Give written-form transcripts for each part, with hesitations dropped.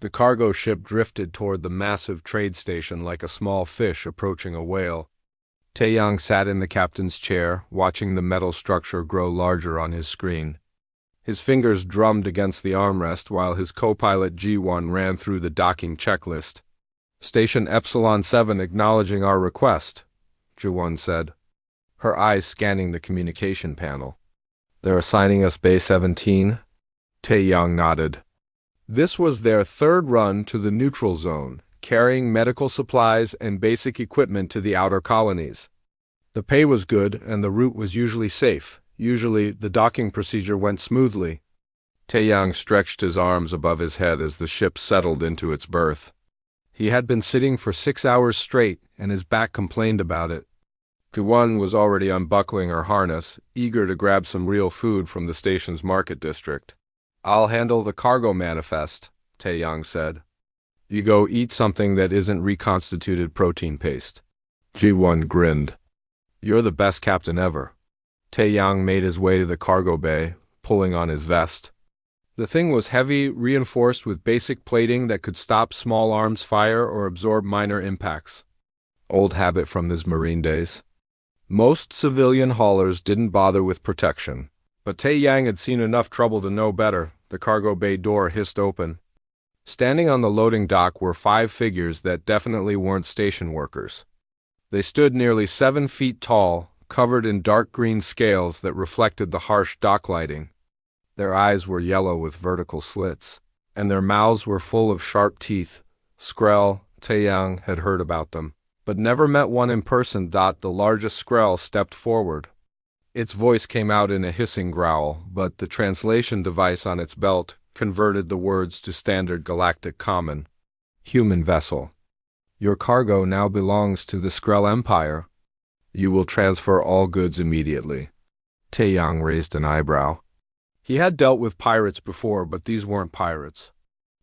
The cargo ship drifted toward the massive trade station like a small fish approaching a whale. Taeyang sat in the captain's chair, watching the metal structure grow larger on his screen. His fingers drummed against the armrest while his co-pilot G1 ran through the docking checklist. "Station Epsilon 7 acknowledging our request," Ji-won said, her eyes scanning the communication panel. "They're assigning us Bay 17? Taeyang nodded. This was their third run to the neutral zone, carrying medical supplies and basic equipment to the outer colonies. The pay was good and the route was usually safe. Usually, the docking procedure went smoothly. Taeyang stretched his arms above his head as the ship settled into its berth. He had been sitting for 6 hours straight, and his back complained about it. Ji-won was already unbuckling her harness, eager to grab some real food from the station's market district. "I'll handle the cargo manifest," Taeyang said. "You go eat something that isn't reconstituted protein paste." Ji-won grinned. "You're the best captain ever." Taeyang made his way to the cargo bay, pulling on his vest. The thing was heavy, reinforced with basic plating that could stop small arms fire or absorb minor impacts. Old habit from his Marine days. Most civilian haulers didn't bother with protection, but Taeyang had seen enough trouble to know better. The cargo bay door hissed open. Standing on the loading dock were 5 figures that definitely weren't station workers. They stood nearly 7 feet tall, covered in dark green scales that reflected the harsh dock lighting. Their eyes were yellow with vertical slits, and their mouths were full of sharp teeth. Skrell, Taeyang had heard about them, but never met one in person. The largest Skrell stepped forward. Its voice came out in a hissing growl, but the translation device on its belt converted the words to standard galactic common. "Human vessel. Your cargo now belongs to the Skrell Empire. You will transfer all goods immediately." Taeyang raised an eyebrow. He had dealt with pirates before, but these weren't pirates.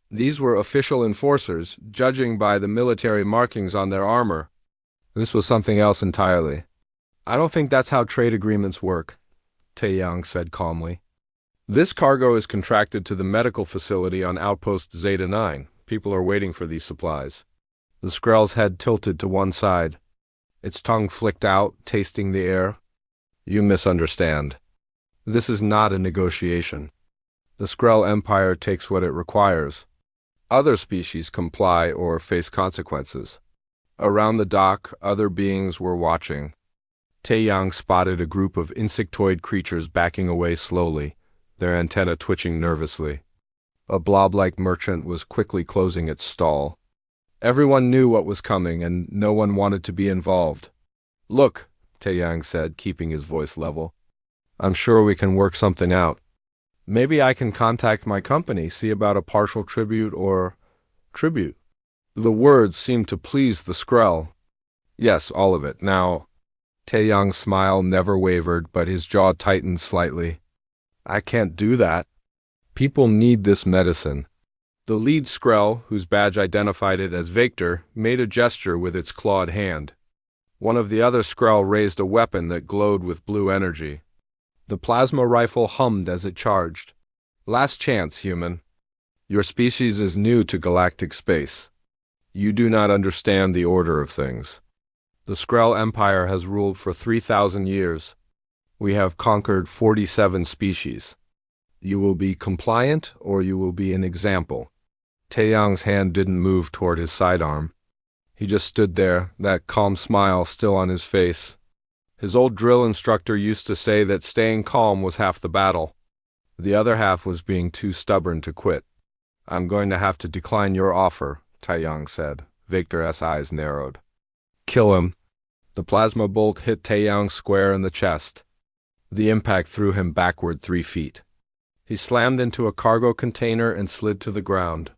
These were official enforcers, judging by the military markings on their armor. This was something else entirely. "I don't think that's how trade agreements work," Taeyang said calmly. "This cargo is contracted to the medical facility on Outpost Zeta 9. People are waiting for these supplies." The Skrell's head tilted to one side. Its tongue flicked out, tasting the air. "You misunderstand. This is not a negotiation. The Skrell Empire takes what it requires. Other species comply or face consequences." Around the dock, other beings were watching. Taeyang spotted a group of insectoid creatures backing away slowly, their antennae twitching nervously. A blob-like merchant was quickly closing its stall. Everyone knew what was coming, and no one wanted to be involved. "Look," Taeyang said, keeping his voice level. "I'm sure we can work something out. Maybe I can contact my company, see about a partial tribute or tribute." The words seemed to please the Skrell. "Yes, all of it. Now—" Taeyang's smile never wavered, but his jaw tightened slightly. "I can't do that. People need this medicine." The lead Skrell, whose badge identified it as Victor, made a gesture with its clawed hand. One of the other Skrell raised a weapon that glowed with blue energy. The plasma rifle hummed as it charged. "Last chance, human. Your species is new to galactic space. You do not understand the order of things. The Skrell Empire has ruled for 3,000 years. We have conquered 47 species. You will be compliant or you will be an example." Taeyang's hand didn't move toward his sidearm. He just stood there, that calm smile still on his face. His old drill instructor used to say that staying calm was half the battle. The other half was being too stubborn to quit. "I'm going to have to decline your offer," Taeyang said. Victor's eyes narrowed. "Kill him." The plasma bolt hit Taeyang square in the chest. The impact threw him backward 3 feet. He slammed into a cargo container and slid to the ground.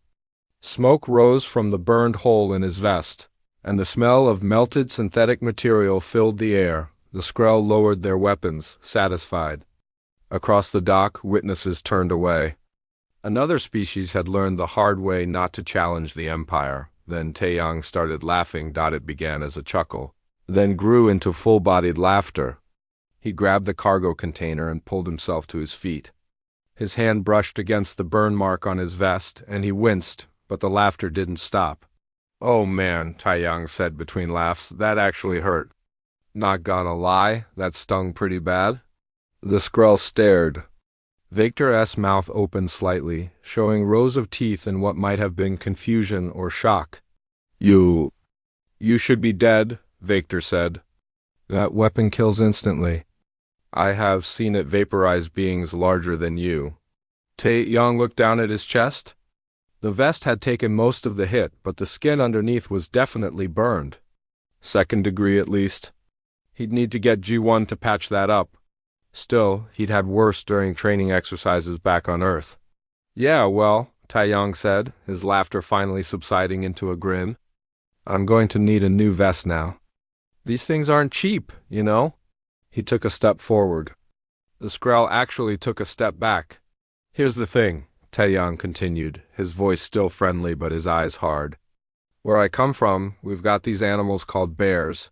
Smoke rose from the burned hole in his vest, and the smell of melted synthetic material filled the air. The Skrell lowered their weapons, satisfied. Across the dock, witnesses turned away. Another species had learned the hard way not to challenge the Empire. Then Taeyang started laughing. It began as a chuckle, then grew into full-bodied laughter. He grabbed the cargo container and pulled himself to his feet. His hand brushed against the burn mark on his vest, and he winced, but the laughter didn't stop. "Oh man," Taeyang said between laughs, "that actually hurt. Not gonna lie, that stung pretty bad." The Skrull stared. Victor's mouth opened slightly, showing rows of teeth in what might have been confusion or shock. You should be dead," Victor said. "That weapon kills instantly. I have seen it vaporize beings larger than you." Taeyang looked down at his chest. The vest had taken most of the hit, but the skin underneath was definitely burned. Second degree at least. He'd need to get G1 to patch that up. Still, he'd had worse during training exercises back on Earth. "Yeah, well," Taeyang said, his laughter finally subsiding into a grin. "I'm going to need a new vest now. These things aren't cheap, you know?" He took a step forward. The Skrull actually took a step back. "Here's the thing," Taeyang continued, his voice still friendly but his eyes hard. "Where I come from, we've got these animals called bears.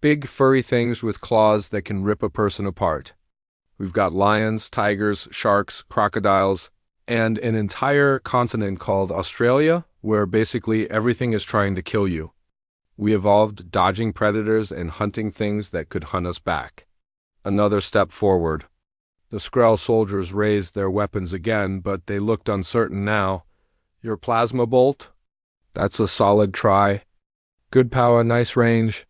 Big, furry things with claws that can rip a person apart. We've got lions, tigers, sharks, crocodiles, and an entire continent called Australia, where basically everything is trying to kill you. We evolved dodging predators and hunting things that could hunt us back." Another step forward. The Skrull soldiers raised their weapons again, but they looked uncertain now. "Your plasma bolt? That's a solid try. Good power, nice range.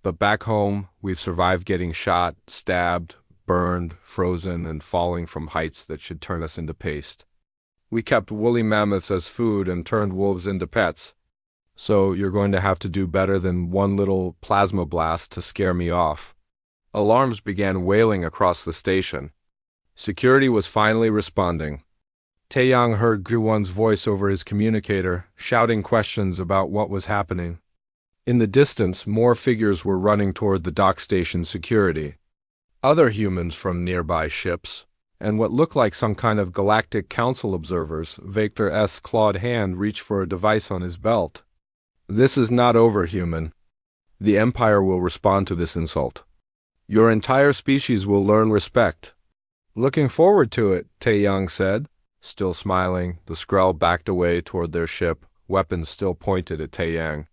But back home, we've survived getting shot, stabbed, burned, frozen, and falling from heights that should turn us into paste. We kept woolly mammoths as food and turned wolves into pets. So you're going to have to do better than one little plasma blast to scare me off." Alarms began wailing across the station. Security was finally responding. Taeyang heard Guwon's voice over his communicator, shouting questions about what was happening. In the distance, more figures were running toward the dock station security. Other humans from nearby ships, and what looked like some kind of Galactic Council observers. Victor's clawed hand reached for a device on his belt. "This is not over, human. The Empire will respond to this insult. Your entire species will learn respect." "Looking forward to it," Taeyang said. Still smiling, the Skrull backed away toward their ship, weapons still pointed at Taeyang.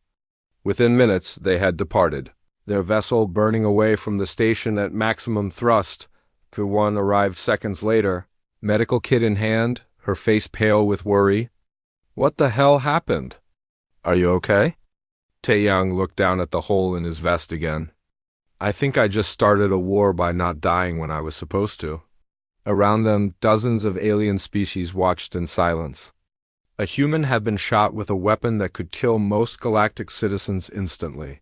Within minutes, they had departed, their vessel burning away from the station at maximum thrust. Guwon arrived seconds later, medical kit in hand, her face pale with worry. "What the hell happened? Are you okay?" Taeyang looked down at the hole in his vest again. "I think I just started a war by not dying when I was supposed to." Around them, dozens of alien species watched in silence. A human had been shot with a weapon that could kill most galactic citizens instantly.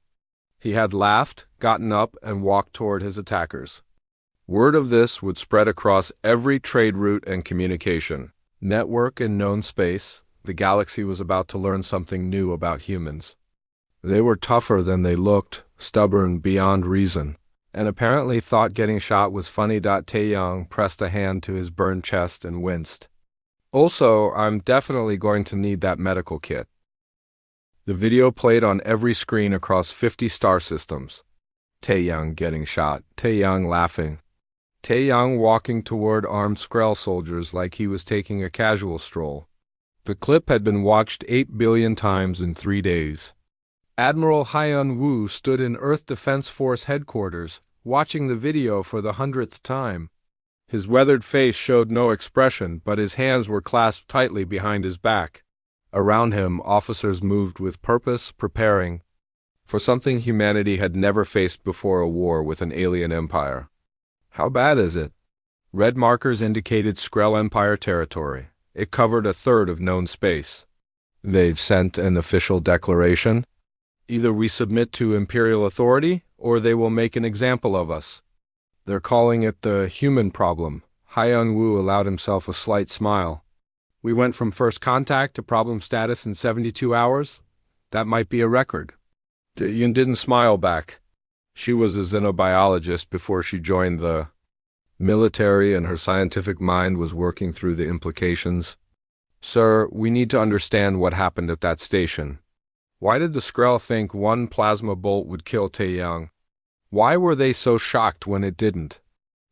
He had laughed, gotten up, and walked toward his attackers. Word of this would spread across every trade route and communication network in known space. The galaxy was about to learn something new about humans. They were tougher than they looked, stubborn beyond reason, and apparently thought getting shot was funny. Taeyang pressed a hand to his burned chest and winced. "Also, I'm definitely going to need that medical kit." The video played on every screen across 50 star systems. Taeyang getting shot, Taeyang laughing, Taeyang walking toward armed Skrull soldiers like he was taking a casual stroll. The clip had been watched 8 billion times in 3 days. Admiral Hyun Woo stood in Earth Defense Force headquarters, watching the video for the 100th time. His weathered face showed no expression, but his hands were clasped tightly behind his back. Around him, officers moved with purpose, preparing for something humanity had never faced before: a war with an alien empire. How bad is it? Red markers indicated Skrull Empire territory. It covered a third of known space. They've sent an official declaration. Either we submit to Imperial authority, or they will make an example of us. They're calling it the human problem. Hyun Woo allowed himself a slight smile. We went from first contact to problem status in 72 hours. That might be a record. Yun didn't smile back. She was a xenobiologist before she joined the military, and her scientific mind was working through the implications. "Sir, we need to understand what happened at that station. Why did the Skrull think one plasma bolt would kill Taeyang? Why were they so shocked when it didn't?"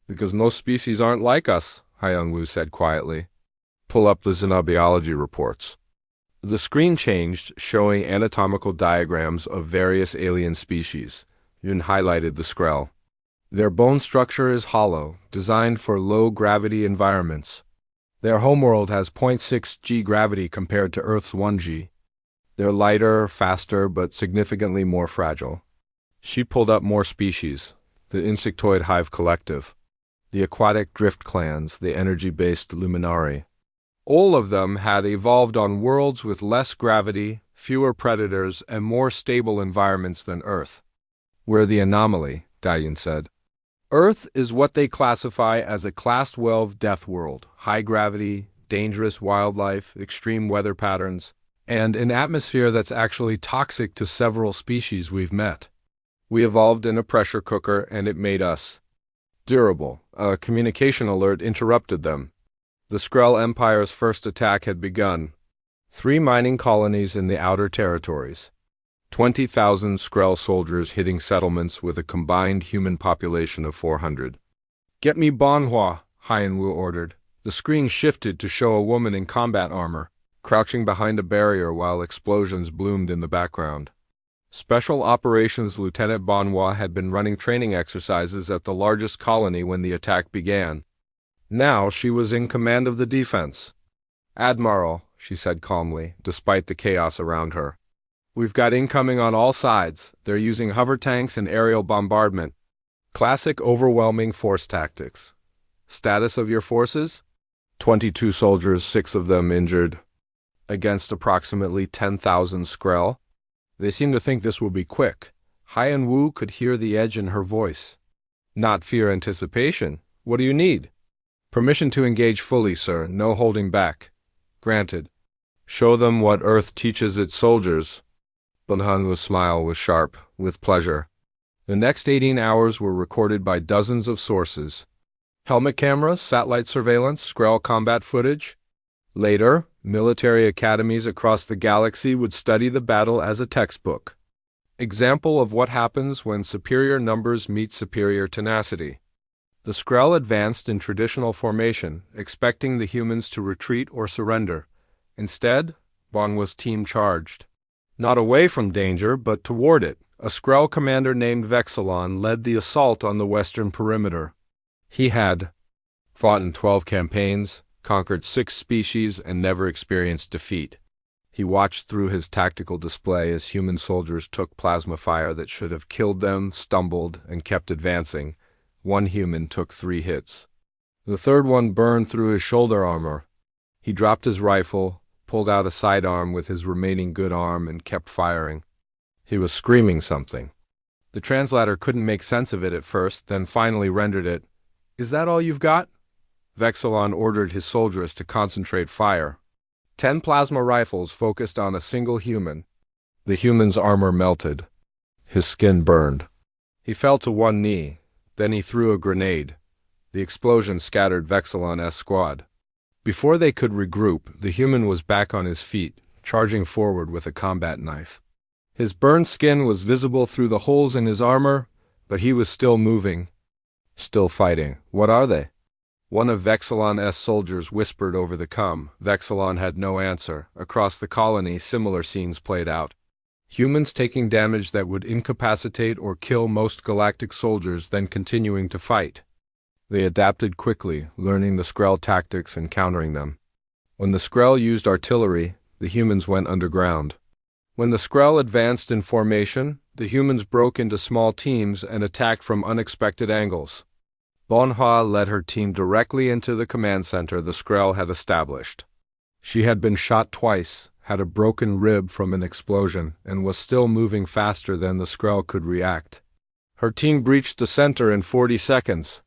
"Because most species aren't like us," Hyun Woo said quietly. "Pull up the xenobiology reports." The screen changed, showing anatomical diagrams of various alien species. Yun highlighted the Skrell. Their bone structure is hollow, designed for low-gravity environments. Their homeworld has 0.6 g gravity compared to Earth's 1 g. They're lighter, faster, but significantly more fragile. She pulled up more species: the insectoid hive collective, the aquatic drift clans, the energy-based luminari. All of them had evolved on worlds with less gravity, fewer predators, and more stable environments than Earth. We're the anomaly, Dalian said. Earth is what they classify as a Class 12 death world: high gravity, dangerous wildlife, extreme weather patterns, and an atmosphere that's actually toxic to several species we've met. We evolved in a pressure cooker, and it made us durable. A communication alert interrupted them. The Skrell Empire's first attack had begun. 3 mining colonies in the outer territories. 20,000 Skrell soldiers hitting settlements with a combined human population of 400. "Get me Bonhua," Hyenwu ordered. The screen shifted to show a woman in combat armor, crouching behind a barrier while explosions bloomed in the background. Special Operations Lieutenant Bonhua had been running training exercises at the largest colony when the attack began. Now she was in command of the defense. "Admiral," she said calmly, despite the chaos around her. "We've got incoming on all sides. They're using hover tanks and aerial bombardment. Classic overwhelming force tactics. Status of your forces?" 22 soldiers, 6 of them injured. Against approximately 10,000 Skrell. They seem to think this will be quick. Hyen Wu could hear the edge in her voice. "Not fear anticipation. What do you need?" "Permission to engage fully, sir. No holding back." "Granted." "Show them what Earth teaches its soldiers." Bunhan's smile was sharp, with pleasure. The next 18 hours were recorded by dozens of sources. Helmet cameras, satellite surveillance, Skrell combat footage. Later, military academies across the galaxy would study the battle as a textbook. Example of what happens when superior numbers meet superior tenacity. The Skrell advanced in traditional formation, expecting the humans to retreat or surrender. Instead, Bonhua's team charged. Not away from danger, but toward it. A Skrell commander named Vexilon led the assault on the western perimeter. He had fought in 12 campaigns, conquered 6 species, and never experienced defeat. He watched through his tactical display as human soldiers took plasma fire that should have killed them, stumbled, and kept advancing. 1 human took 3 hits. The third one burned through his shoulder armor. He dropped his rifle, pulled out a sidearm with his remaining good arm, and kept firing. He was screaming something. The translator couldn't make sense of it at first, then finally rendered it. "Is that all you've got?" Vexilon ordered his soldiers to concentrate fire. 10 plasma rifles focused on a single human. The human's armor melted. His skin burned. He fell to one knee. Then he threw a grenade. The explosion scattered Vexilon's squad. Before they could regroup, the human was back on his feet, charging forward with a combat knife. His burned skin was visible through the holes in his armor, but he was still moving, still fighting. "What are they?" One of Vexilon's soldiers whispered over the comm. Vexilon had no answer. Across the colony, similar scenes played out. Humans taking damage that would incapacitate or kill most galactic soldiers, then continuing to fight. They adapted quickly, learning the Skrell tactics and countering them. When the Skrell used artillery, the humans went underground. When the Skrell advanced in formation, the humans broke into small teams and attacked from unexpected angles. Bonhua led her team directly into the command center the Skrell had established. She had been shot twice, had a broken rib from an explosion, and was still moving faster than the Skrell could react. Her team breached the center in 40 seconds.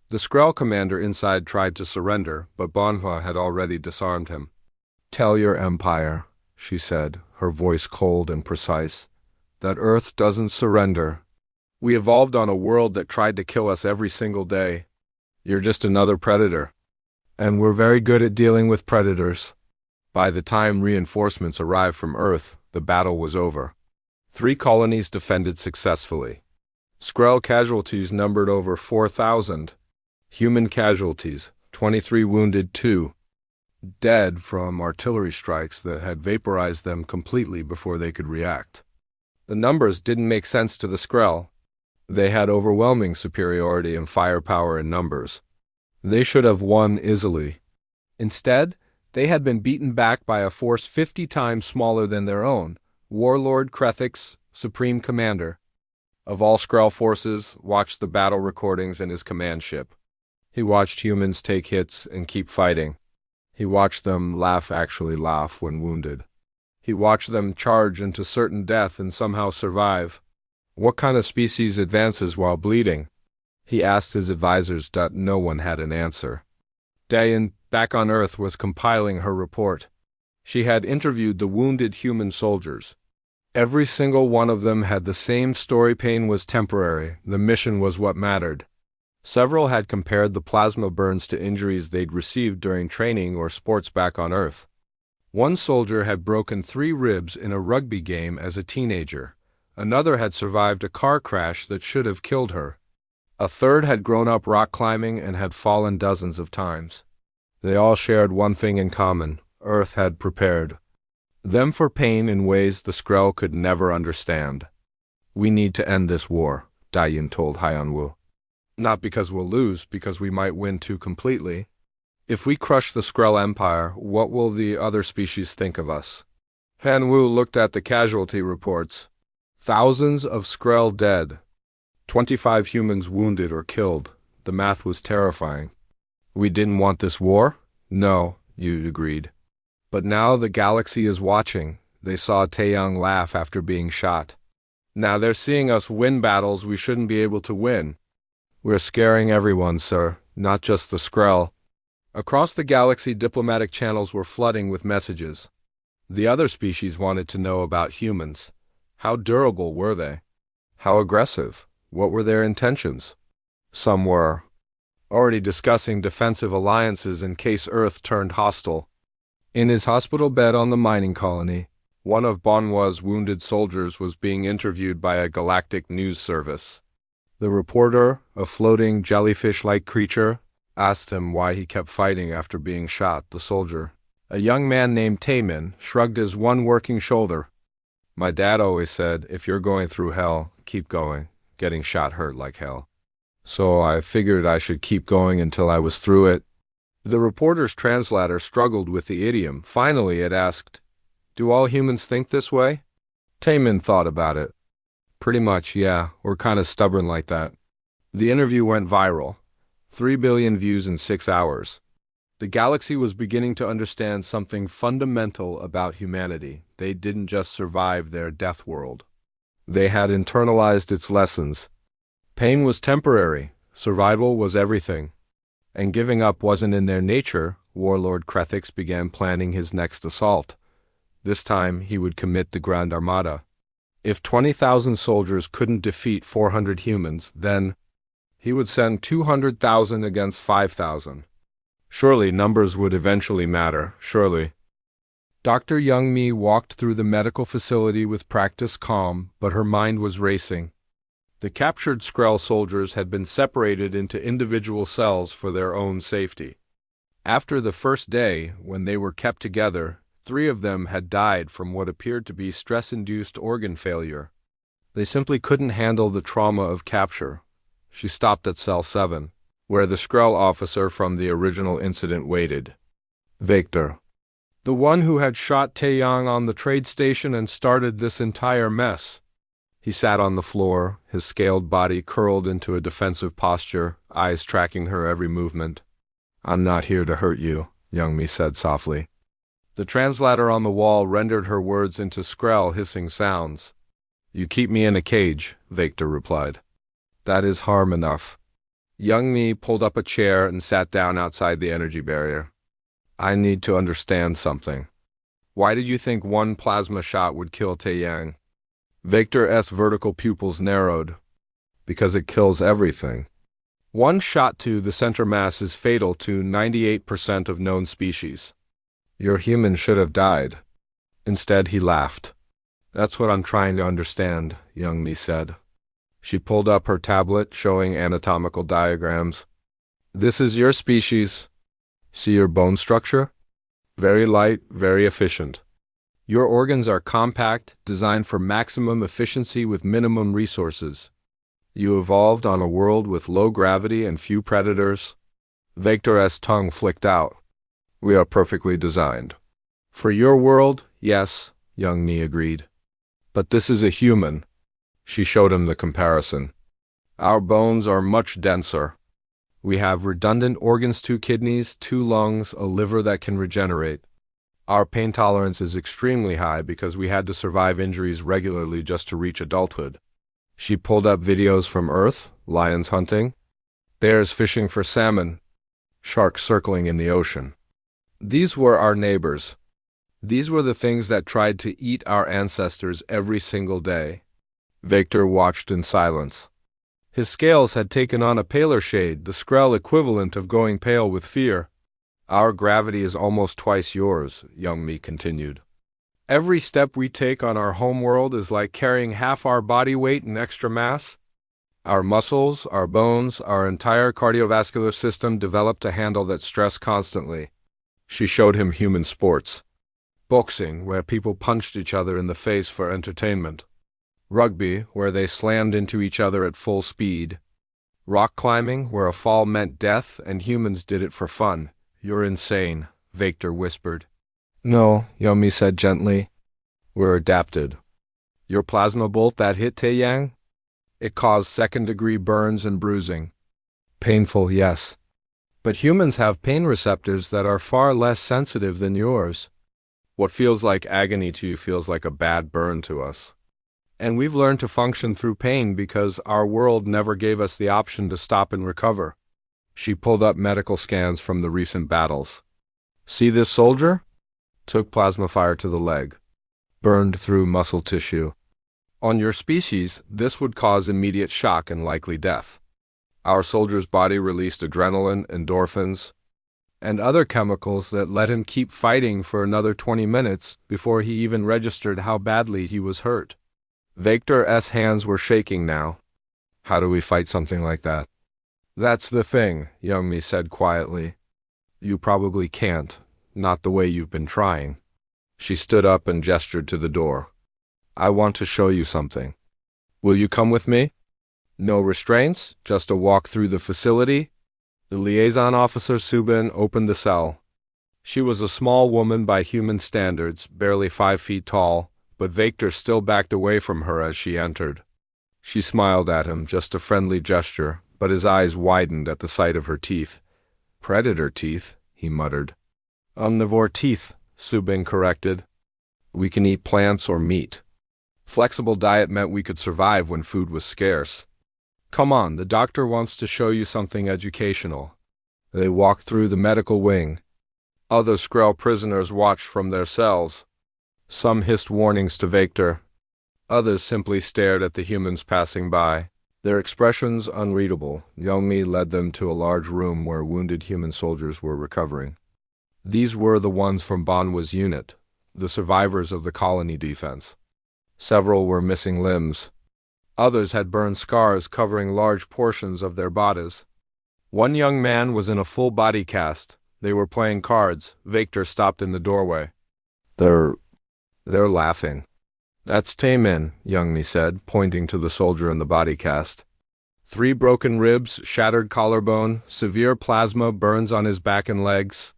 The Skrell commander inside tried to surrender, but Bonhua had already disarmed him. "Tell your empire," she said, her voice cold and precise, "that Earth doesn't surrender. We evolved on a world that tried to kill us every single day. You're just another predator. And we're very good at dealing with predators." By the time reinforcements arrived from Earth, the battle was over. 3 colonies defended successfully. Skrell casualties numbered over 4,000. Human casualties, 23 wounded, 2. dead from artillery strikes that had vaporized them completely before they could react. The numbers didn't make sense to the Skrell. They had overwhelming superiority in firepower and numbers. They should have won easily. Instead, they had been beaten back by a force 50 times smaller than their own, Warlord Krethix, Supreme Commander of all Skrell forces, watched the battle recordings in his command ship. He watched humans take hits and keep fighting. He watched them actually laugh when wounded. He watched them charge into certain death and somehow survive. What kind of species advances while bleeding? He asked his advisors, but no one had an answer. Dayan, back on Earth, was compiling her report. She had interviewed the wounded human soldiers. Every single one of them had the same story. Pain was temporary. The mission was what mattered. Several had compared the plasma burns to injuries they'd received during training or sports back on Earth. One soldier had broken 3 ribs in a rugby game as a teenager. Another had survived a car crash that should have killed her. A third had grown up rock climbing and had fallen dozens of times. They all shared one thing in common. Earth had prepared them for pain in ways the Skrell could never understand. "We need to end this war," Dayan told Hyunwoo. "Not because we'll lose, because we might win too completely. If we crush the Skrell Empire, what will the other species think of us?" Hyunwoo looked at the casualty reports. Thousands of Skrell dead. 25 humans wounded or killed. The math was terrifying. "We didn't want this war?" "No," Yu agreed. "But now the galaxy is watching." They saw Taeyang laugh after being shot. "Now they're seeing us win battles we shouldn't be able to win." "We're scaring everyone, sir, not just the Skrell." Across the galaxy, diplomatic channels were flooding with messages. The other species wanted to know about humans. How durable were they? How aggressive? What were their intentions? Some were already discussing defensive alliances in case Earth turned hostile. In his hospital bed on the mining colony, one of Bonwa's wounded soldiers was being interviewed by a galactic news service. The reporter, a floating jellyfish-like creature, asked him why he kept fighting after being shot. The soldier, a young man named Taemin, shrugged his one working shoulder. "My dad always said, if you're going through hell, keep going. Getting shot hurt like hell. So I figured I should keep going until I was through it." The reporter's translator struggled with the idiom. Finally it asked, "Do all humans think this way?" Taemin thought about it. "Pretty much, yeah. We're kind of stubborn like that." The interview went viral. 3 billion views in 6 hours. The galaxy was beginning to understand something fundamental about humanity. They didn't just survive their death world. They had internalized its lessons. Pain was temporary. Survival was everything. And giving up wasn't in their nature. Warlord Krethix began planning his next assault. This time he would commit the Grand Armada. If 20,000 soldiers couldn't defeat 400 humans, then he would send 200,000 against 5,000. Surely numbers would eventually matter, surely. Dr. Youngmi walked through the medical facility with practiced calm, but her mind was racing. The captured Skrell soldiers had been separated into individual cells for their own safety. After the first day, when they were kept together, 3 of them had died from what appeared to be stress-induced organ failure. They simply couldn't handle the trauma of capture. She stopped at cell 7, where the Skrell officer from the original incident waited. Victor. The one who had shot Taeyang on the trade station and started this entire mess. He sat on the floor, his scaled body curled into a defensive posture, eyes tracking her every movement. "I'm not here to hurt you," Youngmi said softly. The translator on the wall rendered her words into Skrell hissing sounds. "You keep me in a cage," Victor replied. "That is harm enough." Youngmi pulled up a chair and sat down outside the energy barrier. "I need to understand something. Why did you think one plasma shot would kill Taeyang?" Victor's vertical pupils narrowed. "Because it kills everything. One shot to the center mass is fatal to 98% of known species. Your human should have died." Instead, he laughed. "That's what I'm trying to understand," Youngmi said. She pulled up her tablet, showing anatomical diagrams. "This is your species. See your bone structure? Very light, very efficient. Your organs are compact, designed for maximum efficiency with minimum resources. You evolved on a world with low gravity and few predators. Victor's tongue flicked out. We are perfectly designed. For your world, yes, young Mi agreed. But this is a human. She showed him the comparison. Our bones are much denser. We have redundant organs, 2 kidneys, 2 lungs, a liver that can regenerate. Our pain tolerance is extremely high because we had to survive injuries regularly just to reach adulthood. She pulled up videos from Earth, lions hunting, bears fishing for salmon, sharks circling in the ocean. These were our neighbors. These were the things that tried to eat our ancestors every single day. Victor watched in silence. His scales had taken on a paler shade, the Skrell equivalent of going pale with fear. Our gravity is almost twice yours, young Mi continued. Every step we take on our homeworld is like carrying half our body weight in extra mass. Our muscles, our bones, our entire cardiovascular system developed to handle that stress constantly. She showed him human sports. Boxing, where people punched each other in the face for entertainment. Rugby, where they slammed into each other at full speed. Rock climbing, where a fall meant death and humans did it for fun. You're insane, Victor whispered. No, Yomi said gently. We're adapted. Your plasma bolt that hit Taeyang? It caused second-degree burns and bruising. Painful, yes. But humans have pain receptors that are far less sensitive than yours. What feels like agony to you feels like a bad burn to us. And we've learned to function through pain because our world never gave us the option to stop and recover. She pulled up medical scans from the recent battles. See this soldier? Took plasma fire to the leg. Burned through muscle tissue. On your species, this would cause immediate shock and likely death. Our soldier's body released adrenaline, endorphins, and other chemicals that let him keep fighting for another 20 minutes before he even registered how badly he was hurt. Victor's hands were shaking now. How do we fight something like that? That's the thing, Youngmi said quietly. You probably can't, not the way you've been trying. She stood up and gestured to the door. I want to show you something. Will you come with me? No restraints, just a walk through the facility. The liaison officer Subin opened the cell. She was a small woman by human standards, barely 5 feet tall, but Victor still backed away from her as she entered. She smiled at him, just a friendly gesture, but his eyes widened at the sight of her teeth. Predator teeth, he muttered. Omnivore teeth, Subin corrected. We can eat plants or meat. Flexible diet meant we could survive when food was scarce. Come on, the doctor wants to show you something educational. They walked through the medical wing. Other Skrell prisoners watched from their cells. Some hissed warnings to Victor. Others simply stared at the humans passing by. Their expressions unreadable. Youngmi led them to a large room where wounded human soldiers were recovering. These were the ones from Banwa's unit, the survivors of the colony defense. Several were missing limbs. Others had burned scars covering large portions of their bodies. One young man was in a full body cast. They were playing cards. Victor stopped in the doorway. They're laughing. That's Taemin, Youngmi said, pointing to the soldier in the body cast. 3 broken ribs, shattered collarbone, severe plasma burns on his back and legs.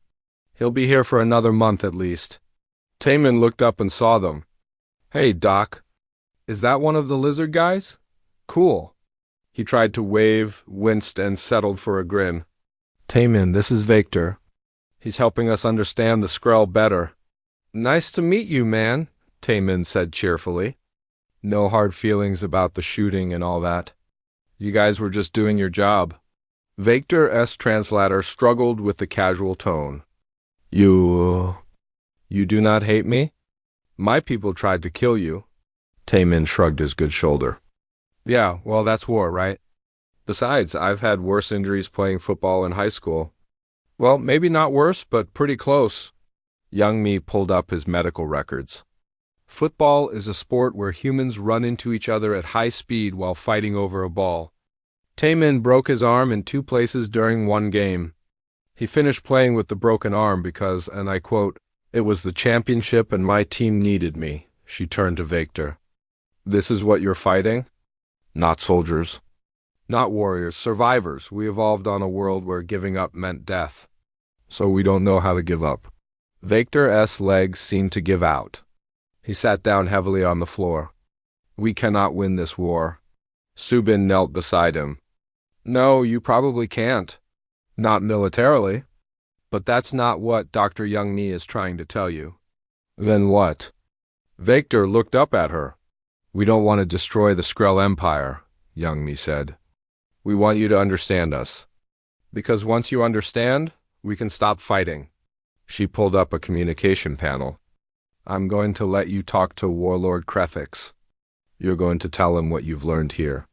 He'll be here for another month at least. Taemin looked up and saw them. Hey, Doc. Is that one of the lizard guys? Cool. He tried to wave, winced, and settled for a grin. Taemin, this is Victor. He's helping us understand the Skrell better. Nice to meet you, man, Taemin said cheerfully. No hard feelings about the shooting and all that. You guys were just doing your job. Victor's translator struggled with the casual tone. You do not hate me? My people tried to kill you. Taemin shrugged his good shoulder. Yeah, well, that's war, right? Besides, I've had worse injuries playing football in high school. Well, maybe not worse, but pretty close. Youngmi pulled up his medical records. Football is a sport where humans run into each other at high speed while fighting over a ball. Taemin broke his arm in 2 places during one game. He finished playing with the broken arm because, and I quote, It was the championship and my team needed me. She turned to Victor. This is what you're fighting? Not soldiers. Not warriors, survivors. We evolved on a world where giving up meant death. So we don't know how to give up. Victor's legs seemed to give out. He sat down heavily on the floor. We cannot win this war. Subin knelt beside him. No, you probably can't. Not militarily. But that's not what Dr. Youngmi is trying to tell you. Then what? Victor looked up at her. We don't want to destroy the Skrull Empire, Youngmi said. We want you to understand us. Because once you understand, we can stop fighting. She pulled up a communication panel. I'm going to let you talk to Warlord Krethix. You're going to tell him what you've learned here.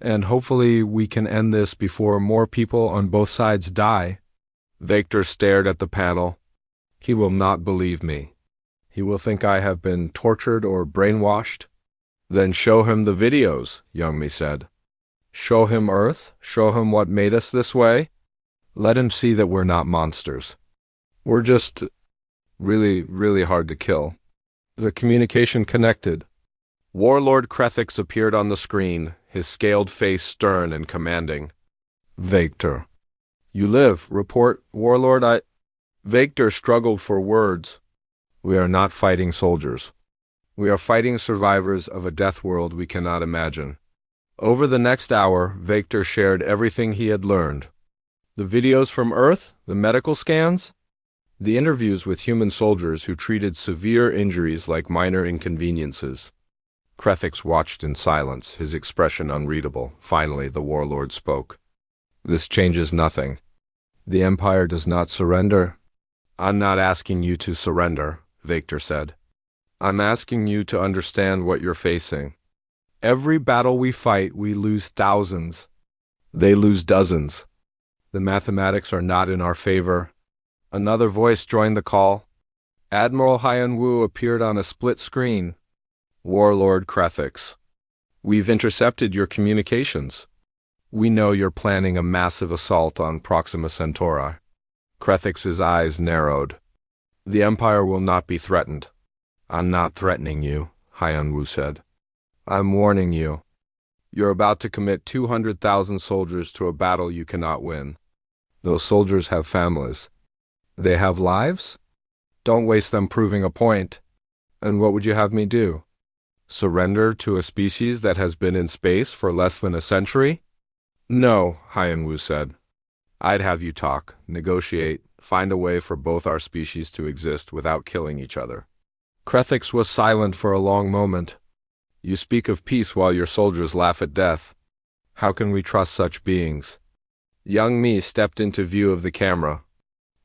And hopefully we can end this before more people on both sides die. Victor stared at the panel. He will not believe me. He will think I have been tortured or brainwashed. Then show him the videos, Youngmi said. Show him Earth? Show him what made us this way? Let him see that we're not monsters. We're just really, really hard to kill. The communication connected. Warlord Krethix appeared on the screen, his scaled face stern and commanding. Victor. You live. Report, Warlord. Victor struggled for words. We are not fighting soldiers. We are fighting survivors of a death world we cannot imagine. Over the next hour, Victor shared everything he had learned. The videos from Earth, the medical scans, the interviews with human soldiers who treated severe injuries like minor inconveniences. Krethix watched in silence, his expression unreadable. Finally, the warlord spoke. This changes nothing. The Empire does not surrender. I'm not asking you to surrender, Victor said. I'm asking you to understand what you're facing. Every battle we fight, we lose thousands. They lose dozens. The mathematics are not in our favor. Another voice joined the call. Admiral Hyan Wu appeared on a split screen. Warlord Krethix. We've intercepted your communications. We know you're planning a massive assault on Proxima Centauri. Krethix's eyes narrowed. The Empire will not be threatened. I'm not threatening you, Hyan Wu said. I'm warning you. You're about to commit 200,000 soldiers to a battle you cannot win. Those soldiers have families. They have lives? Don't waste them proving a point. And what would you have me do? Surrender to a species that has been in space for less than a century? No, Hyan Wu said. I'd have you talk, negotiate, find a way for both our species to exist without killing each other. Krethix was silent for a long moment. You speak of peace while your soldiers laugh at death. How can we trust such beings? Youngmi stepped into view of the camera.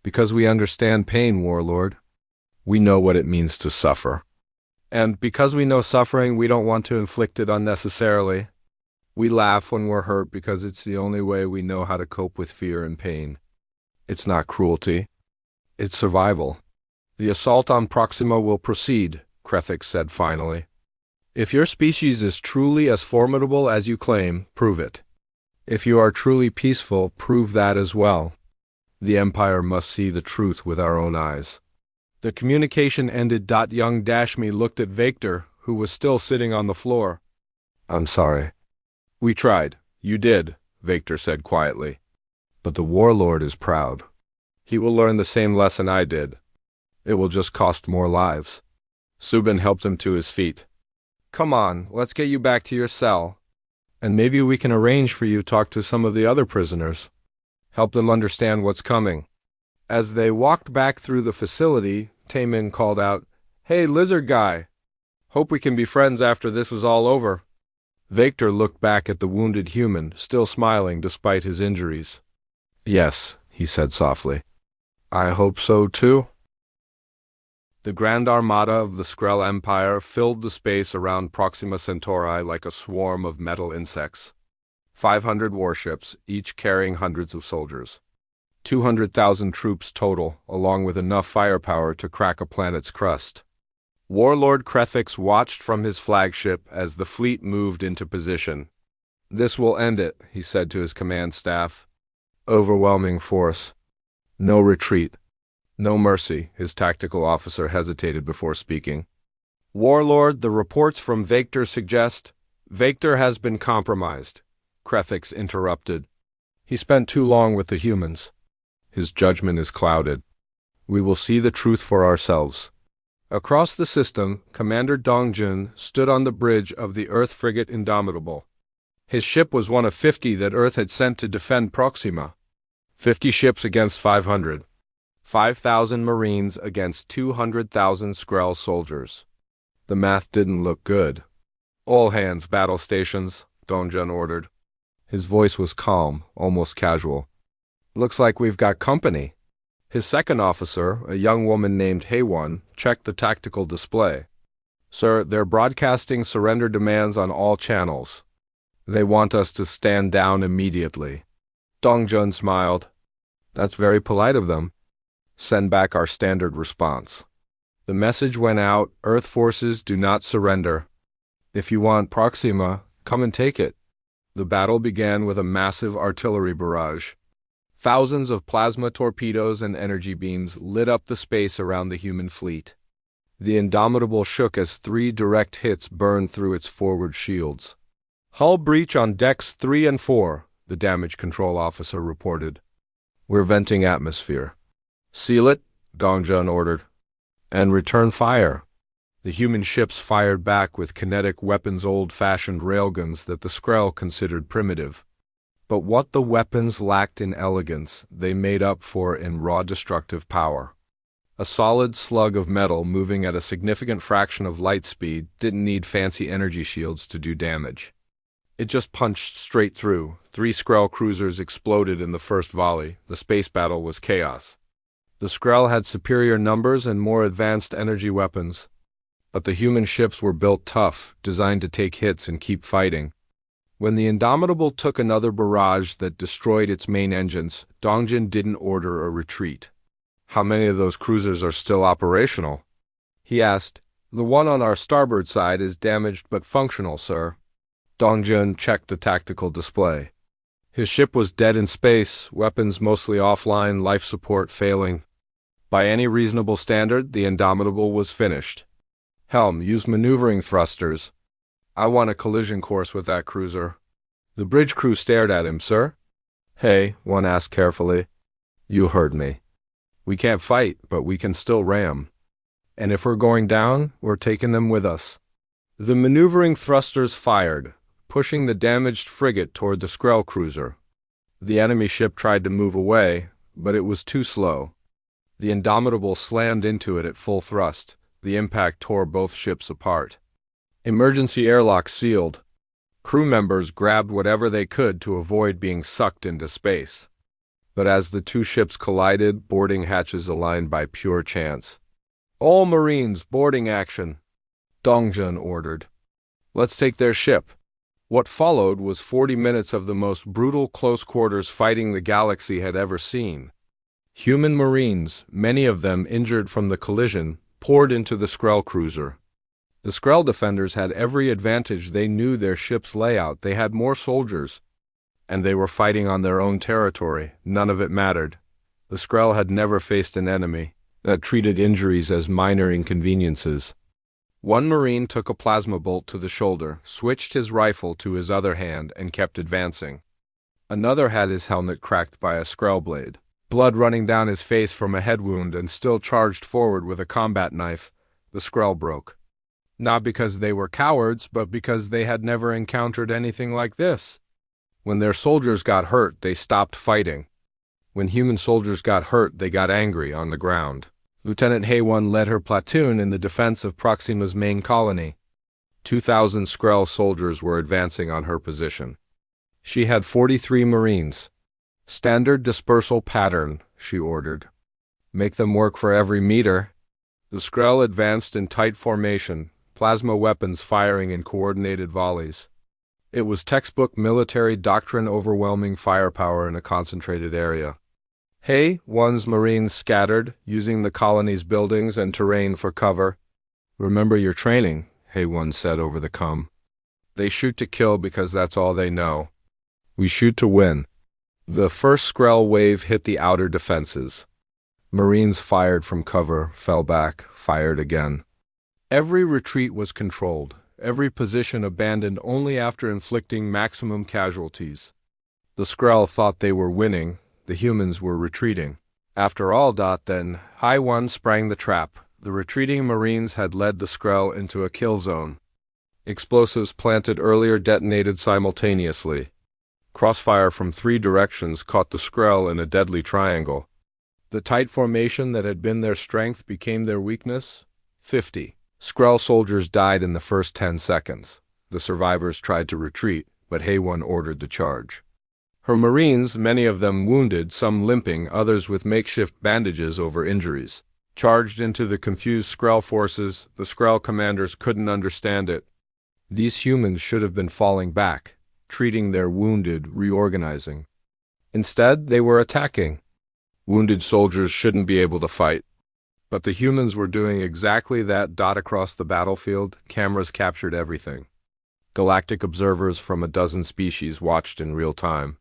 Because we understand pain, Warlord. We know what it means to suffer. And because we know suffering, we don't want to inflict it unnecessarily. We laugh when we're hurt because it's the only way we know how to cope with fear and pain. It's not cruelty. It's survival. The assault on Proxima will proceed, Krethix said finally. If your species is truly as formidable as you claim, prove it. If you are truly peaceful, prove that as well. The Empire must see the truth with our own eyes. The communication ended. Young Dashmi looked at Victor, who was still sitting on the floor. I'm sorry. We tried. You did, Victor said quietly. But the warlord is proud. He will learn the same lesson I did. It will just cost more lives. Subin helped him to his feet. Come on, let's get you back to your cell. And maybe we can arrange for you to talk to some of the other prisoners. Help them understand what's coming. As they walked back through the facility, Taemin called out, Hey, lizard guy. Hope we can be friends after this is all over. Victor looked back at the wounded human, still smiling despite his injuries. Yes, he said softly. I hope so too. The Grand Armada of the Skrull Empire filled the space around Proxima Centauri like a swarm of metal insects. 500 warships, each carrying hundreds of soldiers. 200,000 troops total, along with enough firepower to crack a planet's crust. Warlord Krethix watched from his flagship as the fleet moved into position. This will end it, he said to his command staff. Overwhelming force. No retreat. No mercy, his tactical officer hesitated before speaking. Warlord, the reports from Vector suggest Vector has been compromised, Krethix interrupted. He spent too long with the humans. His judgment is clouded. We will see the truth for ourselves. Across the system, Commander Dongjun stood on the bridge of the Earth frigate Indomitable. His ship was one of 50 that Earth had sent to defend Proxima. 50 ships against 500. 5,000 Marines against 200,000 Skrell soldiers. The math didn't look good. All hands battle stations, Dongjun ordered. His voice was calm, almost casual. Looks like we've got company. His second officer, a young woman named Haewon, checked the tactical display. Sir, they're broadcasting surrender demands on all channels. They want us to stand down immediately. Dongjun smiled. That's very polite of them. Send back our standard response. The message went out, Earth forces do not surrender. If you want Proxima, come and take it. The battle began with a massive artillery barrage. Thousands of plasma torpedoes and energy beams lit up the space around the human fleet. The Indomitable shook as 3 direct hits burned through its forward shields. Hull breach on decks 3 and 4, the damage control officer reported. We're venting atmosphere. Seal it, Dongjun ordered. And return fire. The human ships fired back with kinetic weapons, old-fashioned railguns that the Skrell considered primitive. But what the weapons lacked in elegance, they made up for in raw destructive power. A solid slug of metal moving at a significant fraction of light speed didn't need fancy energy shields to do damage. It just punched straight through. 3 Skrell cruisers exploded in the first volley. The space battle was chaos. The Skrell had superior numbers and more advanced energy weapons. But the human ships were built tough, designed to take hits and keep fighting. When the Indomitable took another barrage that destroyed its main engines, Dongjun didn't order a retreat. How many of those cruisers are still operational? He asked. The one on our starboard side is damaged but functional, sir. Dongjun checked the tactical display. His ship was dead in space, weapons mostly offline, life support failing. By any reasonable standard, the Indomitable was finished. Helm, use maneuvering thrusters. I want a collision course with that cruiser. The bridge crew stared at him. Sir? Hey, one asked carefully. You heard me. We can't fight, but we can still ram. And if we're going down, we're taking them with us. The maneuvering thrusters fired, pushing the damaged frigate toward the Skrell cruiser. The enemy ship tried to move away, but it was too slow. The Indomitable slammed into it at full thrust. The impact tore both ships apart. Emergency airlocks sealed. Crew members grabbed whatever they could to avoid being sucked into space. But as the 2 ships collided, boarding hatches aligned by pure chance. All Marines, boarding action, Dongjun ordered. Let's take their ship. What followed was 40 minutes of the most brutal close-quarters fighting the galaxy had ever seen. Human Marines, many of them injured from the collision, poured into the Skrell cruiser. The Skrell defenders had every advantage. They knew their ship's layout. They had more soldiers. And they were fighting on their own territory. None of it mattered. The Skrell had never faced an enemy that treated injuries as minor inconveniences. One Marine took a plasma bolt to the shoulder, switched his rifle to his other hand, and kept advancing. Another had his helmet cracked by a Skrell blade, blood running down his face from a head wound, and still charged forward with a combat knife. The Skrell broke. Not because they were cowards, but because they had never encountered anything like this. When their soldiers got hurt, they stopped fighting. When human soldiers got hurt, they got angry on the ground. Lieutenant Haewon led her platoon in the defense of Proxima's main colony. 2,000 Skrell soldiers were advancing on her position. She had 43 Marines. Standard dispersal pattern, she ordered. Make them work for every meter. The Skrell advanced in tight formation, plasma weapons firing in coordinated volleys. It was textbook military doctrine, overwhelming firepower in a concentrated area. One's Marines scattered, using the colony's buildings and terrain for cover. Remember your training, Haewon said over the comm. They shoot to kill because that's all they know. We shoot to win. The first Skrell wave hit the outer defenses. Marines fired from cover, fell back, fired again. Every retreat was controlled, every position abandoned only after inflicting maximum casualties. The Skrull thought they were winning, the humans were retreating. After all, then, High One sprang the trap. The retreating Marines had led the Skrull into a kill zone. Explosives planted earlier detonated simultaneously. Crossfire from 3 directions caught the Skrull in a deadly triangle. The tight formation that had been their strength became their weakness. 50 Skrull soldiers died in the first 10 seconds. The survivors tried to retreat, but Hay-One ordered the charge. Her Marines, many of them wounded, some limping, others with makeshift bandages over injuries, charged into the confused Skrull forces. The Skrull commanders couldn't understand it. These humans should have been falling back, treating their wounded, reorganizing. Instead, they were attacking. Wounded soldiers shouldn't be able to fight. But the humans were doing exactly that. Across the battlefield, cameras captured everything. Galactic observers from a dozen species watched in real time.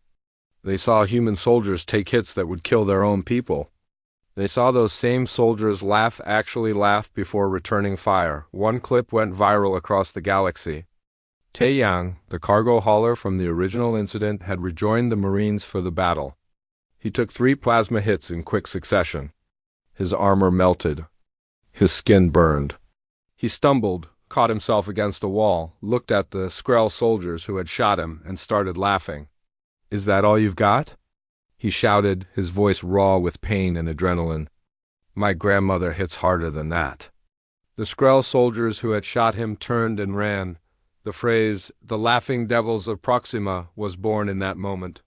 They saw human soldiers take hits that would kill their own people. They saw those same soldiers actually laugh before returning fire. One clip went viral across the galaxy. Taeyang, the cargo hauler from the original incident, had rejoined the Marines for the battle. He took 3 plasma hits in quick succession. His armor melted. His skin burned. He stumbled, caught himself against a wall, looked at the Skrull soldiers who had shot him, and started laughing. "Is that all you've got?" he shouted, his voice raw with pain and adrenaline. "My grandmother hits harder than that." The Skrull soldiers who had shot him turned and ran. The phrase, "the laughing devils of Proxima," was born in that moment.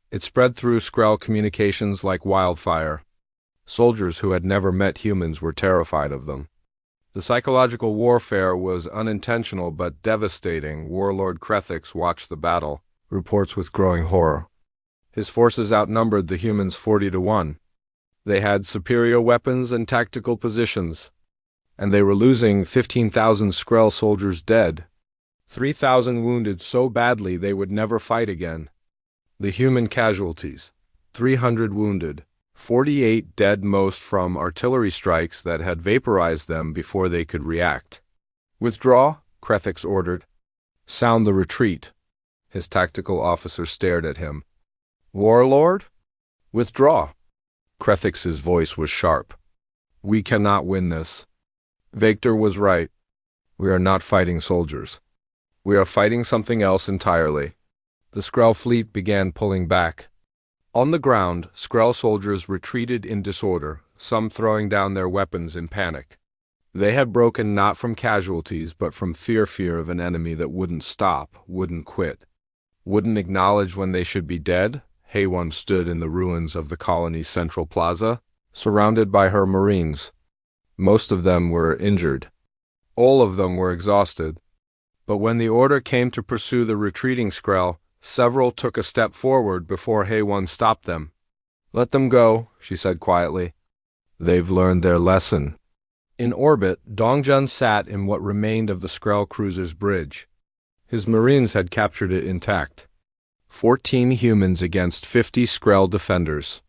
It spread through Skrull communications like wildfire. Soldiers who had never met humans were terrified of them. The psychological warfare was unintentional but devastating. Warlord Krethix watched the battle, reports with growing horror. His forces outnumbered the humans 40-1. They had superior weapons and tactical positions, and they were losing 15,000 Skrull soldiers dead, 3,000 wounded so badly they would never fight again. The human casualties, 300 wounded, 48 dead, most from artillery strikes that had vaporized them before they could react. "Withdraw," Krethix ordered. "Sound the retreat." His tactical officer stared at him. "Warlord? Withdraw." Krethix's voice was sharp. "We cannot win this. Victor was right. We are not fighting soldiers. We are fighting something else entirely." The Skrull fleet began pulling back. On the ground, Skrull soldiers retreated in disorder, some throwing down their weapons in panic. They had broken not from casualties, but from fear of an enemy that wouldn't stop, wouldn't quit, wouldn't acknowledge when they should be dead. Hay-One stood in the ruins of the colony's central plaza, surrounded by her Marines. Most of them were injured. All of them were exhausted. But when the order came to pursue the retreating Skrull, several took a step forward before Hay-One stopped them. "Let them go," she said quietly. "They've learned their lesson." In orbit, Dongjun sat in what remained of the Skrull cruiser's bridge. His Marines had captured it intact. 14 humans against 50 Skrull defenders.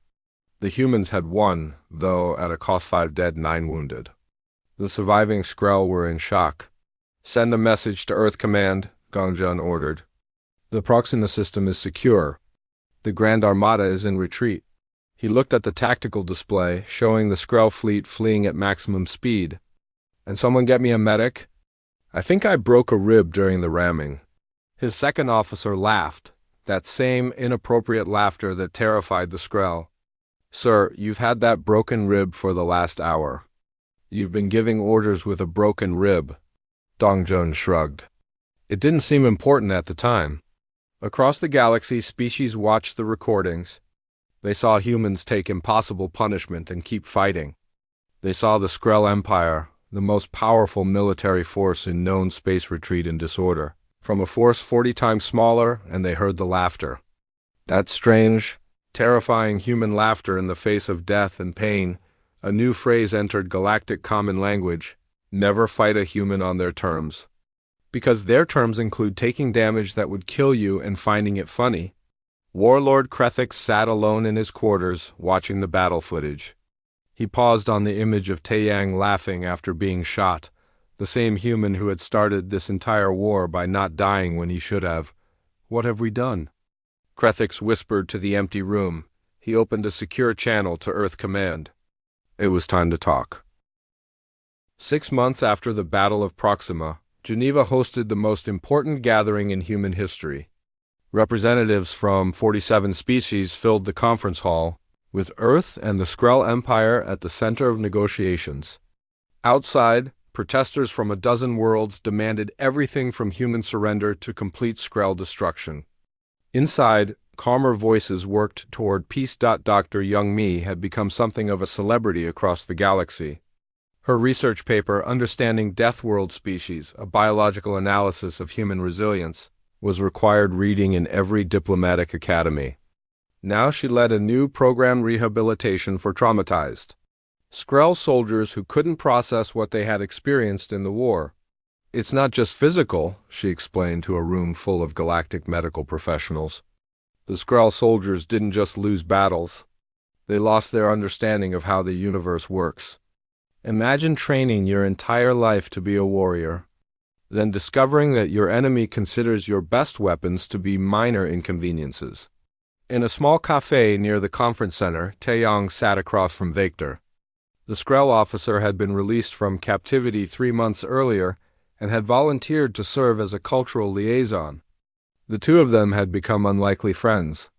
The humans had won, though at a cost, 5 dead, 9 wounded. The surviving Skrull were in shock. "Send a message to Earth Command," Dongjun ordered. "The Proxima system is secure. The Grand Armada is in retreat." He looked at the tactical display, showing the Skrull fleet fleeing at maximum speed. "And someone get me a medic? I think I broke a rib during the ramming." His second officer laughed, that same inappropriate laughter that terrified the Skrull. "Sir, you've had that broken rib for the last hour. You've been giving orders with a broken rib." Dongjun shrugged. It didn't seem important at the time. Across the galaxy, species watched the recordings. They saw humans take impossible punishment and keep fighting. They saw the Skrull Empire, the most powerful military force in known space retreat in disorder, from a force 40 times smaller, and they heard the laughter. That strange, terrifying human laughter in the face of death and pain. A new phrase entered galactic common language: never fight a human on their terms. Because their terms include taking damage that would kill you and finding it funny. Warlord Krethix sat alone in his quarters, watching the battle footage. He paused on the image of Taeyang laughing after being shot, the same human who had started this entire war by not dying when he should have. What have we done? Krethix whispered to the empty room. He opened a secure channel to Earth Command. It was time to talk. 6 months after the Battle of Proxima, Geneva hosted the most important gathering in human history. Representatives from 47 species filled the conference hall, with Earth and the Skrell Empire at the center of negotiations. Outside, protesters from a dozen worlds demanded everything from human surrender to complete Skrell destruction. Inside, calmer voices worked toward peace. Dr. Young Mi had become something of a celebrity across the galaxy. Her research paper, Understanding Death World Species, a biological analysis of human resilience, was required reading in every diplomatic academy. Now she led a new program, Rehabilitation for Traumatized Skrell soldiers who couldn't process what they had experienced in the war. It's not just physical, she explained to a room full of galactic medical professionals. The Skrell soldiers didn't just lose battles. They lost their understanding of how the universe works. Imagine training your entire life to be a warrior, then discovering that your enemy considers your best weapons to be minor inconveniences. In a small cafe near the conference center, Taeyang sat across from Victor. The Skrell officer had been released from captivity 3 months earlier and had volunteered to serve as a cultural liaison. The two of them had become unlikely friends.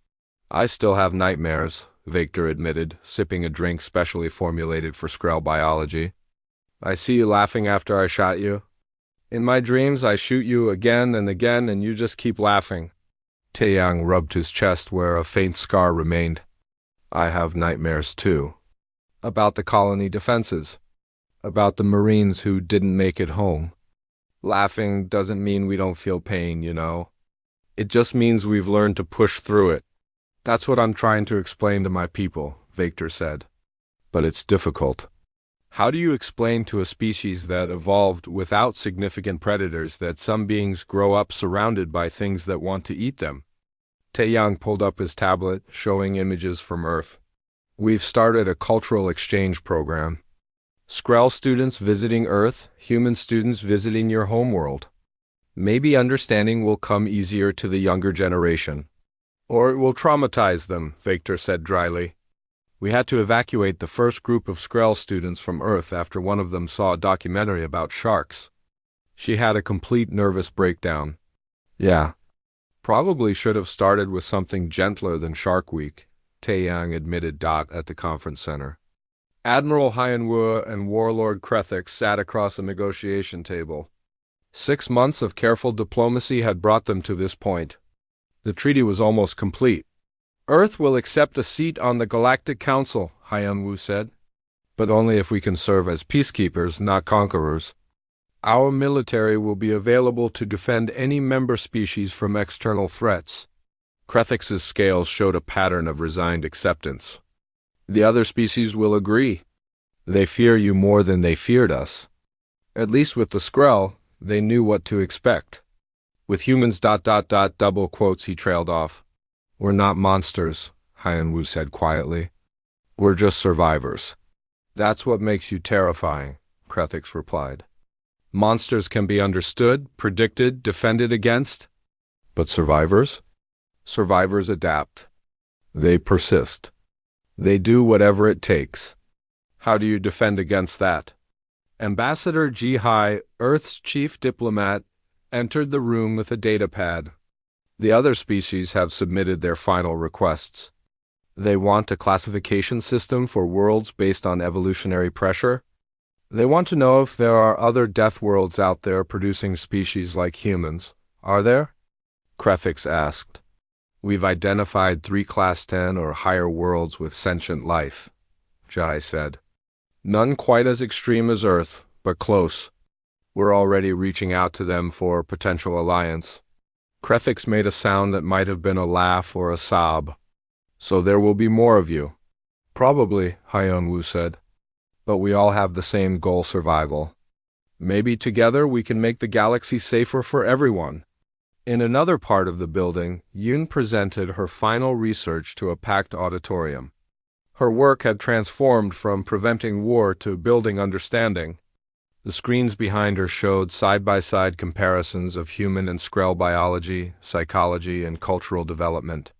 I still have nightmares, Victor admitted, sipping a drink specially formulated for Skrell biology. I see you laughing after I shot you. In my dreams, I shoot you again and again, and you just keep laughing. Taeyang rubbed his chest where a faint scar remained. I have nightmares too. About the colony defenses. About the Marines who didn't make it home. Laughing doesn't mean we don't feel pain, you know. It just means we've learned to push through it. That's what I'm trying to explain to my people, Victor said. But it's difficult. How do you explain to a species that evolved without significant predators that some beings grow up surrounded by things that want to eat them? Taeyang pulled up his tablet, showing images from Earth. We've started a cultural exchange program. Skrell students visiting Earth, human students visiting your homeworld. Maybe understanding will come easier to the younger generation. Or it will traumatize them, Victor said dryly. We had to evacuate the first group of Skrell students from Earth after one of them saw a documentary about sharks. She had a complete nervous breakdown. Yeah. Probably should have started with something gentler than Shark Week, Taeyang admitted at the conference center. Admiral Hyanwu and Warlord Krethix sat across a negotiation table. 6 months of careful diplomacy had brought them to this point. The treaty was almost complete. Earth will accept a seat on the Galactic Council, Hyanwu said. But only if we can serve as peacekeepers, not conquerors. Our military will be available to defend any member species from external threats. Krethix's scales showed a pattern of resigned acceptance. The other species will agree. They fear you more than they feared us. At least with the Skrell, they knew what to expect. With humans ... double quotes he trailed off. We're not monsters, Hyanwu said quietly. We're just survivors. That's what makes you terrifying, Krethix replied. Monsters can be understood, predicted, defended against. But survivors? Survivors adapt. They persist. They do whatever it takes. How do you defend against that? Ambassador Ji-Hai, Earth's chief diplomat, entered the room with a datapad. The other species have submitted their final requests. They want a classification system for worlds based on evolutionary pressure. They want to know if there are other death worlds out there producing species like humans. Are there? Krethix asked. We've identified 3 Class 10 or higher worlds with sentient life, Jai said. None quite as extreme as Earth, but close. We're already reaching out to them for potential alliance. Krethix made a sound that might have been a laugh or a sob. So there will be more of you. Probably, Hyanwu said. But we all have the same goal: survival. Maybe together we can make the galaxy safer for everyone. In another part of the building, Yoon presented her final research to a packed auditorium. Her work had transformed from preventing war to building understanding. The screens behind her showed side-by-side comparisons of human and Skrell biology, psychology, and cultural development.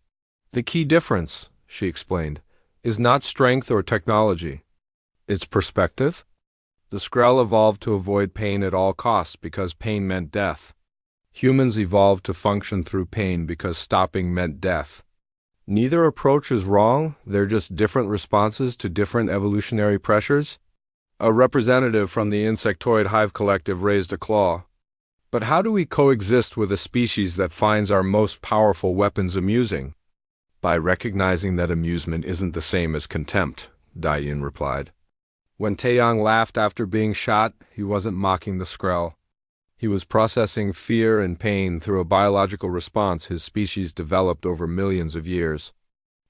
The key difference, she explained, is not strength or technology. It's perspective. The Skrell evolved to avoid pain at all costs because pain meant death. Humans evolved to function through pain because stopping meant death. Neither approach is wrong, they're just different responses to different evolutionary pressures. A representative from the insectoid hive collective raised a claw. But how do we coexist with a species that finds our most powerful weapons amusing? By recognizing that amusement isn't the same as contempt, Dayin replied. When Taeyang laughed after being shot, he wasn't mocking the Skrell. He was processing fear and pain through a biological response his species developed over millions of years.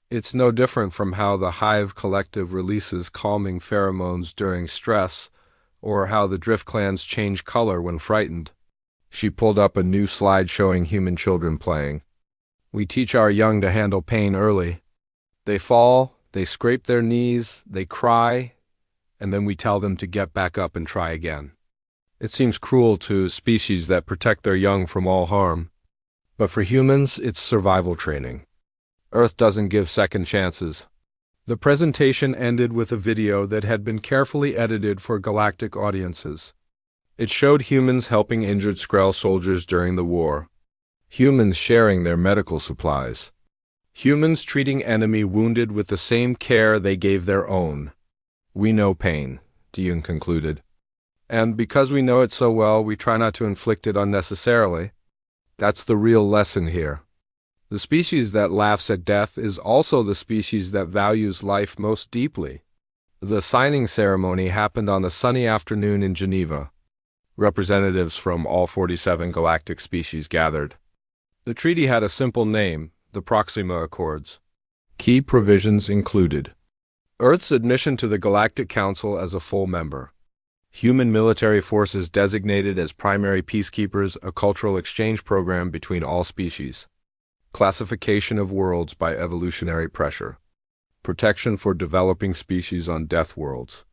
It's no different from how the hive collective releases calming pheromones during stress, or how the drift clans change color when frightened. She pulled up a new slide showing human children playing. We teach our young to handle pain early. They fall, they scrape their knees, they cry, and then we tell them to get back up and try again. It seems cruel to species that protect their young from all harm. But for humans, it's survival training. Earth doesn't give second chances. The presentation ended with a video that had been carefully edited for galactic audiences. It showed humans helping injured Skrell soldiers during the war. Humans sharing their medical supplies. Humans treating enemy wounded with the same care they gave their own. We know pain, Diyun concluded. And because we know it so well, we try not to inflict it unnecessarily. That's the real lesson here. The species that laughs at death is also the species that values life most deeply. The signing ceremony happened on a sunny afternoon in Geneva. Representatives from all 47 galactic species gathered. The treaty had a simple name, the Proxima Accords. Key provisions included Earth's admission to the Galactic Council as a full member. Human military forces designated as primary peacekeepers, a cultural exchange program between all species. Classification of worlds by evolutionary pressure. Protection for developing species on death worlds.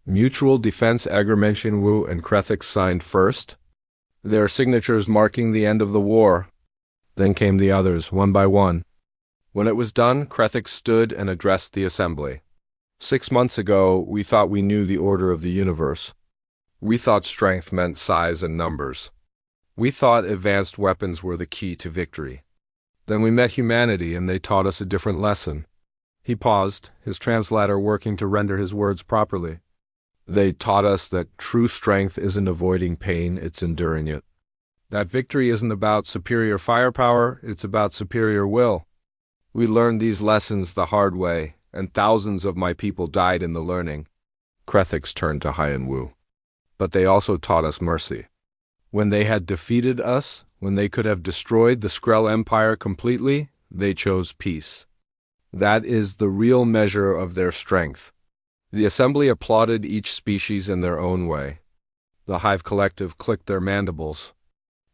Mutual defense Agrimention Wu and Krethix signed first, their signatures marking the end of the war. Then came the others, one by one. When it was done, Krethix stood and addressed the assembly. 6 months ago, we thought we knew the order of the universe. We thought strength meant size and numbers. We thought advanced weapons were the key to victory. Then we met humanity and they taught us a different lesson. He paused, his translator working to render his words properly. They taught us that true strength isn't avoiding pain, it's enduring it. That victory isn't about superior firepower, it's about superior will. We learned these lessons the hard way, and thousands of my people died in the learning. Krethix turned to Hyan Wu. But they also taught us mercy. When they had defeated us, when they could have destroyed the Skrell Empire completely, they chose peace. That is the real measure of their strength. The assembly applauded each species in their own way. The hive collective clicked their mandibles.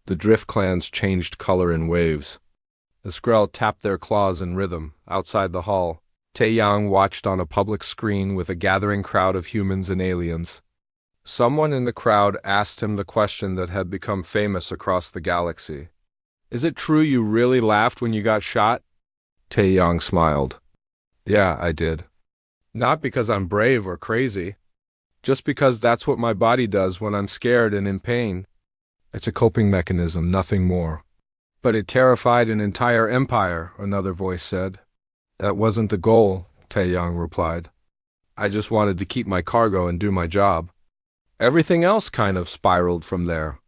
The drift clans changed color in waves. The Skrell tapped their claws in rhythm. Outside the hall, Taeyang watched on a public screen with a gathering crowd of humans and aliens. Someone in the crowd asked him the question that had become famous across the galaxy. Is it true you really laughed when you got shot? Taeyang smiled. Yeah, I did. Not because I'm brave or crazy. Just because that's what my body does when I'm scared and in pain. It's a coping mechanism, nothing more. But it terrified an entire empire, another voice said. That wasn't the goal, Taeyang replied. I just wanted to keep my cargo and do my job. Everything else kind of spiraled from there.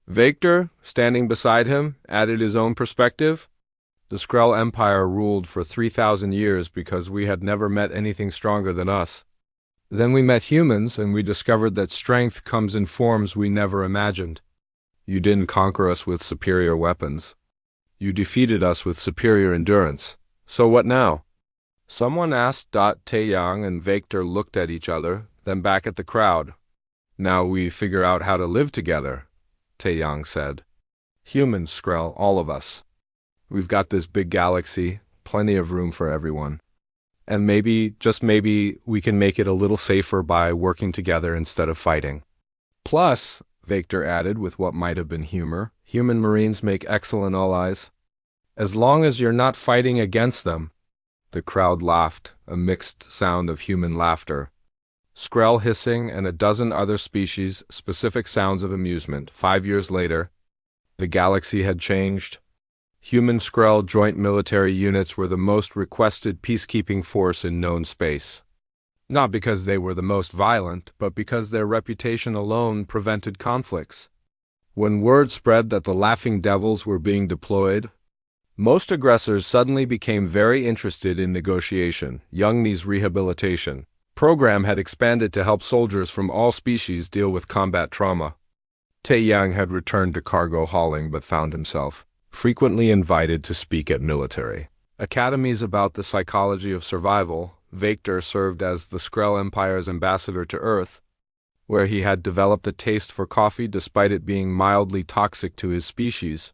Victor, standing beside him, added his own perspective. The Skrell Empire ruled for 3,000 years because we had never met anything stronger than us. Then we met humans and we discovered that strength comes in forms we never imagined. You didn't conquer us with superior weapons. You defeated us with superior endurance. So what now? Someone asked. Taeyang and Victor looked at each other, then back at the crowd. Now we figure out how to live together, Taeyang said. Humans, Skrell, all of us. We've got this big galaxy, plenty of room for everyone. And maybe, just maybe, we can make it a little safer by working together instead of fighting. Plus, Victor added with what might have been humor, human marines make excellent allies. As long as you're not fighting against them. The crowd laughed, a mixed sound of human laughter, Skrell hissing, and a dozen other species-specific sounds of amusement. 5 years later, the galaxy had changed. Human Skrell joint military units were the most requested peacekeeping force in known space. Not because they were the most violent, but because their reputation alone prevented conflicts. When word spread that the Laughing Devils were being deployed, most aggressors suddenly became very interested in negotiation. Youngni's rehabilitation program had expanded to help soldiers from all species deal with combat trauma. Taeyang had returned to cargo hauling but found himself frequently invited to speak at military academies about the psychology of survival. Victor served as the Skrell Empire's ambassador to Earth, where he had developed a taste for coffee despite it being mildly toxic to his species.